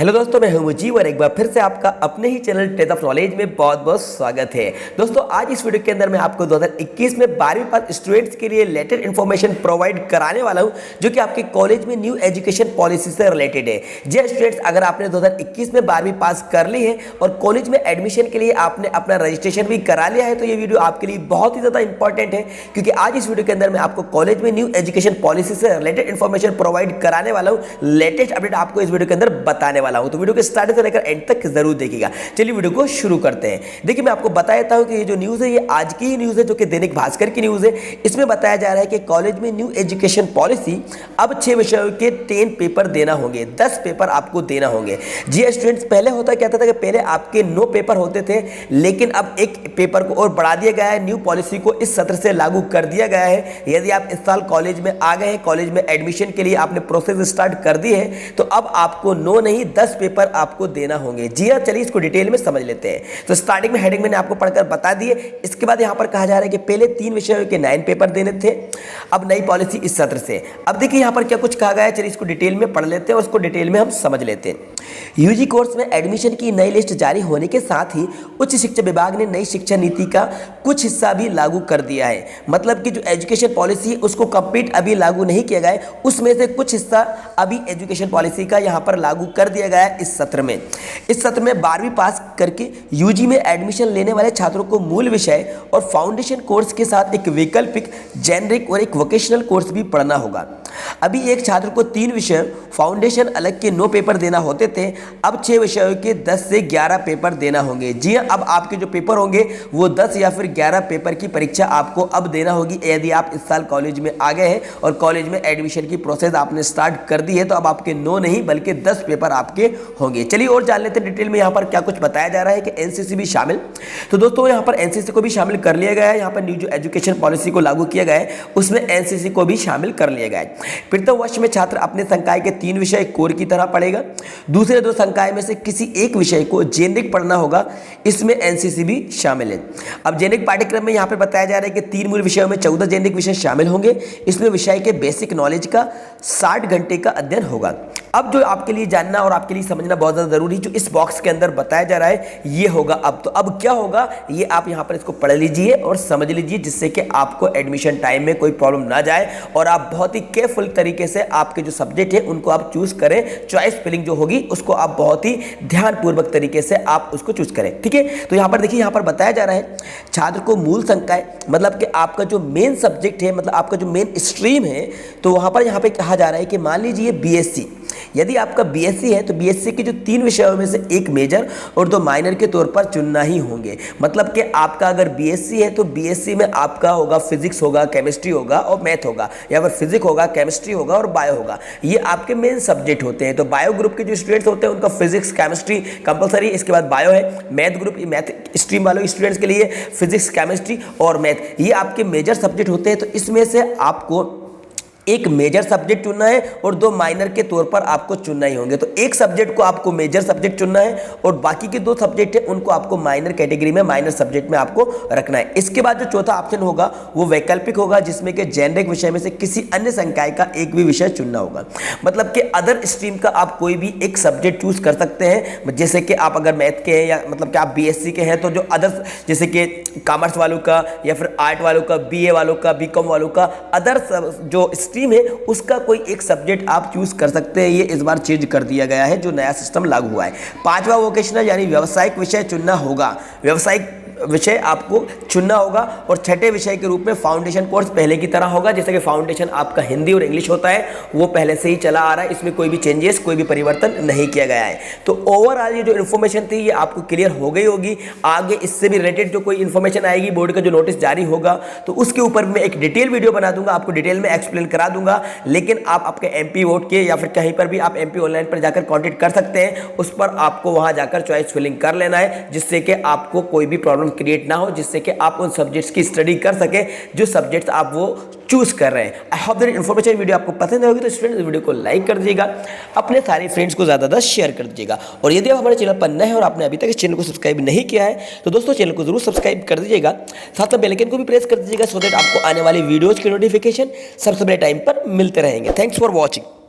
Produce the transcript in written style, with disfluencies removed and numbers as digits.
Hello दोस्तों, मैं हूं मुजीब और एक बार फिर से आपका अपने ही चैनल टेस्ट ऑफ नॉलेज में बहुत बहुत स्वागत है। दोस्तों, आज इस वीडियो के अंदर मैं आपको 2021 में 12वीं पास स्टूडेंट्स के लिए लेटेस्ट इन्फॉर्मेशन प्रोवाइड कराने वाला हूं, जो कि आपके कॉलेज में न्यू एजुकेशन पॉलिसी से रिलेटेड है। जी स्टूडेंट्स, अगर आपने 2021 में 12वीं पास कर ली है और कॉलेज में एडमिशन के लिए आपने अपना रजिस्ट्रेशन भी करा लिया है, तो ये वीडियो आपके लिए बहुत ही ज़्यादा इंपॉर्टेंट है, क्योंकि आज इस वीडियो के अंदर मैं आपको कॉलेज में न्यू एजुकेशन पॉलिसी से रिलेटेड इन्फॉर्मेशन प्रोवाइड कराने वाला हूँ। लेटेस्ट अपडेट आपको इस वीडियो के अंदर बताने वाला हूं, तो वीडियो के स्टार्ट से लेकर एंड तक जरूर देखिएगा। चलिए वीडियो को शुरू करते हैं। देखिए, मैं आपको बता देता हूं कि ये जो न्यूज़ है ये आज की ही न्यूज़ है, जो कि दैनिक भास्कर की न्यूज़ है। इसमें बताया जा रहा है कि कॉलेज में न्यू एजुकेशन पॉलिसी, अब 6 विषयों के 10 पेपर देना होंगे, 10 पेपर आपको देना होंगे। जी स्टूडेंट्स, पहले होता क्या था कि पहले आपके 9 पेपर होते थे, लेकिन अब एक पेपर को और बढ़ा दिया गया है। न्यू पॉलिसी को इस सत्र से लागू कर दिया गया है। यदि आप इस साल कॉलेज में आ गए हैं, कॉलेज में एडमिशन के लिए आपने प्रोसेस स्टार्ट कर दी है, तो अब आपको 9 नहीं 10 पेपर आपको देना होंगे। जी हाँ, चलिए इसको डिटेल में समझ लेते हैं। तो स्टार्टिंग में हेडिंग मैंने आपको पढ़कर बता दिए। इसके बाद यहाँ पर कहा जा रहा है कि पहले 3 विषयों के 9 पेपर देने थे, अब नई पॉलिसी इस सत्र से। अब देखिए यहाँ पर क्या कुछ कहा गया है, चलिए इसको डिटेल में पढ़ लेते हैं और इसको डिटेल में हम समझ लेते हैं। यूजी कोर्स में एडमिशन की नई लिस्ट जारी होने के साथ ही उच्च शिक्षा विभाग ने नई शिक्षा नीति का कुछ हिस्सा भी लागू कर दिया है। मतलब कि जो एजुकेशन पॉलिसी है उसको कंप्लीट अभी लागू नहीं किया गया है, उसमें से कुछ हिस्सा अभी एजुकेशन पॉलिसी का यहाँ पर लागू कर दिया गया है इस सत्र में। इस सत्र में 12वीं पास करके यूजी में एडमिशन लेने वाले छात्रों को मूल विषय और फाउंडेशन कोर्स के साथ एक वैकल्पिक, जेनरिक और एक वोकेशनल कोर्स भी पढ़ना होगा। अभी एक छात्र को 3 विषय फाउंडेशन अलग के 9 पेपर देना होते थे, अब 6 विषयों के 10 से 11 पेपर देना होंगे। जी हाँ, अब आपके जो पेपर होंगे वो 10 या फिर 11 पेपर की परीक्षा आपको अब देना होगी। यदि आप इस साल कॉलेज में आ गए हैं और कॉलेज में एडमिशन की प्रोसेस आपने स्टार्ट कर दी है, तो अब आपके 9 नहीं बल्कि 10 पेपर आपके होंगे। चलिए और जान लेते हैं डिटेल में यहाँ पर क्या कुछ बताया जा रहा है कि एनसीसी भी शामिल। तो दोस्तों, यहाँ पर एनसीसी को भी शामिल कर लिया गया है। यहाँ पर न्यू जो एजुकेशन पॉलिसी को लागू किया गया है उसमें एनसीसी को भी शामिल कर लिया गया है। प्रथम वर्ष में छात्र अपने संकाय के 3 विषय कोर की तरह पढ़ेगा। दूसरे 2 संकाय में से किसी एक विषय को जेनरिक पढ़ना होगा, इसमें एनसीसी भी शामिल है। अब जेनरिक पाठ्यक्रम में यहाँ पे बताया जा रहा है कि 3 मूल विषयों में 14 जेनरिक विषय शामिल होंगे। इसमें विषय के बेसिक नॉलेज का 60 घंटे का अध्ययन होगा। अब जो आपके लिए जानना और आपके लिए समझना बहुत ज़्यादा जरूरी, जो इस बॉक्स के अंदर बताया जा रहा है ये होगा। अब तो अब क्या होगा ये आप यहाँ पर इसको पढ़ लीजिए और समझ लीजिए, जिससे कि आपको एडमिशन टाइम में कोई प्रॉब्लम ना जाए और आप बहुत ही केयरफुल तरीके से आपके जो सब्जेक्ट है उनको आप चूज करें। चॉइस फिलिंग जो होगी उसको आप बहुत ही ध्यानपूर्वक तरीके से आप उसको चूज करें। ठीक है, तो यहाँ पर देखिए, यहाँ पर बताया जा रहा है छात्र को मूल संकाय, मतलब कि आपका जो मेन सब्जेक्ट है, मतलब आपका जो मेन स्ट्रीम है, तो वहाँ पर यहाँ पे कहा जा रहा है कि मान लीजिए बीएससी, यदि आपका बीएससी है तो बीएससी के जो 3 विषयों में से एक मेजर और 2 माइनर के तौर पर चुनना ही होंगे। मतलब कि आपका अगर बीएससी है तो बीएससी में आपका होगा फिजिक्स होगा, केमिस्ट्री होगा और मैथ होगा, या फिर फिजिक्स होगा, केमिस्ट्री होगा और बायो होगा। ये आपके मेन सब्जेक्ट होते हैं। तो बायो ग्रुप के जो स्टूडेंट्स होते हैं उनका फिजिक्स केमिस्ट्री कंपलसरी, इसके बाद बायो है। मैथ ग्रुप, मैथ स्ट्रीम वालों स्टूडेंट्स के लिए फिजिक्स, केमिस्ट्री और मैथ, ये आपके मेजर सब्जेक्ट होते हैं। तो इसमें से आपको एक मेजर सब्जेक्ट चुनना है और 2 माइनर के तौर पर आपको चुनना ही होंगे। तो एक सब्जेक्ट को आपको मेजर सब्जेक्ट चुनना है और बाकी के 2 सब्जेक्ट है उनको आपको माइनर कैटेगरी में, माइनर सब्जेक्ट में आपको रखना है। इसके बाद जो चौथा ऑप्शन होगा वो वैकल्पिक होगा, जिसमें कि जेनरिक विषय में से किसी अन्य संकाय का एक भी विषय चुनना होगा। मतलब कि अदर स्ट्रीम का आप कोई भी एक सब्जेक्ट चूज कर सकते हैं। जैसे कि आप अगर मैथ के हैं या मतलब कि आप बीएससी के हैं तो जो अदर, जैसे कि कॉमर्स वालों का या फिर आर्ट वालों का, बीए वालों का, बीकॉम वालों का, अदर जो स्ट्रीम है उसका कोई एक सब्जेक्ट आप चूज कर सकते हैं। ये इस बार चेंज कर दिया गया है, जो नया सिस्टम लागू हुआ है। 5वां वोकेशनल यानी व्यावसायिक विषय चुनना होगा, व्यावसायिक विषय आपको चुनना होगा। और 6ठे विषय के रूप में फाउंडेशन कोर्स पहले की तरह होगा। जैसे कि फाउंडेशन आपका हिंदी और इंग्लिश होता है, वो पहले से ही चला आ रहा है, इसमें कोई भी चेंजेस, कोई भी परिवर्तन नहीं किया गया है। तो ओवरऑल ये जो इन्फॉर्मेशन थी ये आपको क्लियर हो गई होगी। आगे इससे भी रिलेटेड जो कोई इन्फॉर्मेशन आएगी, बोर्ड का जो नोटिस जारी होगा, तो उसके ऊपर मैं एक डिटेल वीडियो बना दूंगा, आपको डिटेल में एक्सप्लेन करा दूंगा। लेकिन आप आपके एमपी वोट के या फिर कहीं पर भी आप एमपी ऑनलाइन पर जाकर कॉन्टेक्ट कर सकते हैं, उस पर आपको वहां जाकर चॉइस फिलिंग कर लेना है, जिससे कि आपको कोई भी प्रॉब्लम क्रिएट ना हो, जिससे कि आप उन सब्जेक्ट्स की स्टडी कर सके जो सब्जेक्ट्स आप वो चूज कर रहे हैं। I hope that information video आपको पसंद होगी, तो स्टूडेंट्स वीडियो को लाइक कर दीजिएगा, अपने सारे फ्रेंड्स को ज़्यादा शेयर कर दीजिएगा। और यदि आप हमारे चैनल पर नए हैं और आपने अभी तक इस चैनल को सब्सक्राइब नहीं किया है तो दोस्तों चैनल को जरूर सब्सक्राइब कर दीजिएगा, साथ में बेल आइकन को भी प्रेस कर दीजिएगा, सो दैट आपको आने वाली वीडियोज़ के नोटिफिकेशन सबसे पहले टाइम पर मिलते रहेंगे। Thanks for watching.